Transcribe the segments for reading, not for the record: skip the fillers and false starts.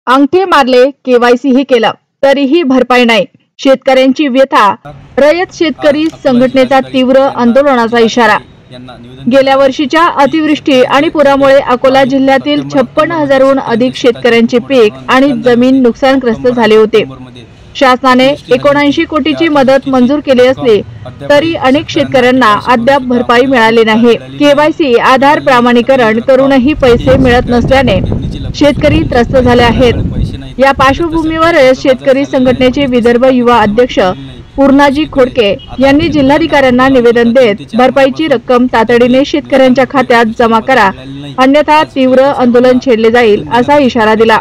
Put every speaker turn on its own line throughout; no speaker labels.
अंगठे मारले, केवायसी ही केलं तरीही भरपाई नाही। शेतकऱ्यांची व्यथा, रयत शेतकरी संघटनेचा तीव्र आंदोलनाचा इशारा। गेल्या वर्षीच्या अतिवृष्टी आणि पुरामुळे अकोला जिल्ह्यातील 56,000हून अधिक शेतकऱ्यांचे पीक आणि जमीन नुकसानग्रस्त झाले होते। शासनाने 79 कोटीची मदत मंजूर केली असली तरी अनेक शेतकऱ्यांना अद्याप भरपाई मिळाली नाही। केवायसी आधार प्रमाणीकरण करूनही पैसे मिळत नसल्याने शेतकरी त्रस्त झाले आहेत। या पार्श्वभूमीवर शेतकरी संघटनेचे विदर्भ युवा अध्यक्ष पूर्णाजी खोडके यांनी जिल्हाधिकाऱ्यांना निवेदन देत भरपाईची रक्कम तातडीने शेतकऱ्यांच्या खात्यात जमा करा, अन्यथा तीव्र आंदोलन छेडले जाईल असा इशारा दिला।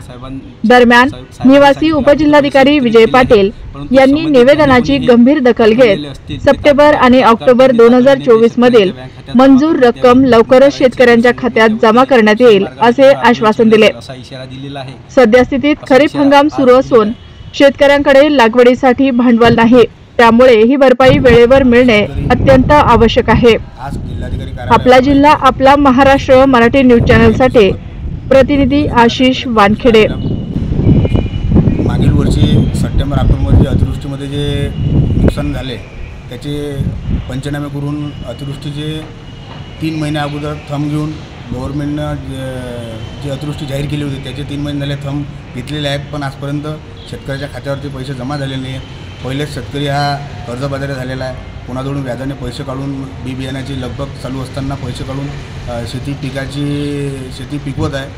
दरम्यान निवासी उपजिल्हाधिकारी विजय पाटील यांनी निवेदनाची गंभीर दखल घेत सप्टेंबर आणि ऑक्टोबर 2024 मधील मंजूर रक्कम लवकरच शेतकऱ्यांच्या खात्यात जमा करण्यात येईल असे आश्वासन दिले। सद्यस्थितीत खरीप हंगाम सुरू असून शेतकऱ्यांकडे लागवडीसाठी भांडवल नाही, त्यामुळे ही भरपाई वेळेवर मिळणे अत्यंत आवश्यक आहे। आपला जिल्हा आपला महाराष्ट्र मराठी न्यूज चॅनलसाठी प्रतिनिधी आशिष वानखेडे।
मागील वर्षी सप्टेंबर ऑक्टोबरमध्ये अतिवृष्टीमध्ये जे नुकसान झाले त्याचे पंचनामे करून अतिवृष्टीचे 3 महिने अगोदर थंब घेऊन गव्हर्नमेंटनं जे अतिवृष्टी जाहीर केली होती त्याचे 3 महिने झाले थंब घेतलेले आहेत, पण आजपर्यंत शेतकऱ्याच्या खात्यावरती पैसे जमा झालेले नाही आहेत। पहिलेच शेतकरी हा कर्जबाजारी झालेला आहे, कोणाजवळून व्याजाने पैसे काढून बी बियाण्याची लगबग चालू असताना पैसे काढून शेती पिकवत आहे,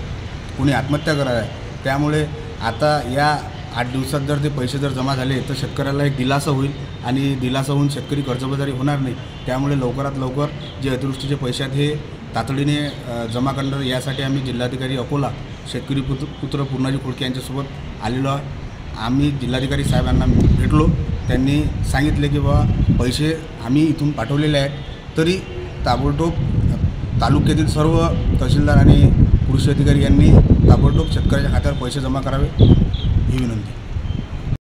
कोणी आत्महत्या करत आहे। त्यामुळे आता या 8 दिवसात जर ते पैसे जर जमा झाले तर शेतकऱ्याला एक दिलासा होईल आणि दिलासा होऊन शेतकरी कर्जबाजारी होणार नाही। त्यामुळे लवकरात लवकर जे अतिवृष्टीचे पैसे आहेत हे तातडीने जमा करणार, यासाठी आम्ही जिल्हाधिकारी अकोला शेतकरी पुत्र पूर्णाजी खोडके यांच्यासोबत आलेलो आहे। आम्ही जिल्हाधिकारी साहेबांना भेटलो, त्यांनी सांगितले की बाबा पैसे आम्ही इथून पाठवलेले आहेत, तरी ताबडतोब तालुक्यातील सर्व तहसीलदार आणि कृषी अधिकारी यांनी ताबडतोब शेतकऱ्याच्या खात्यावर पैसे जमा करावे ही विनंती।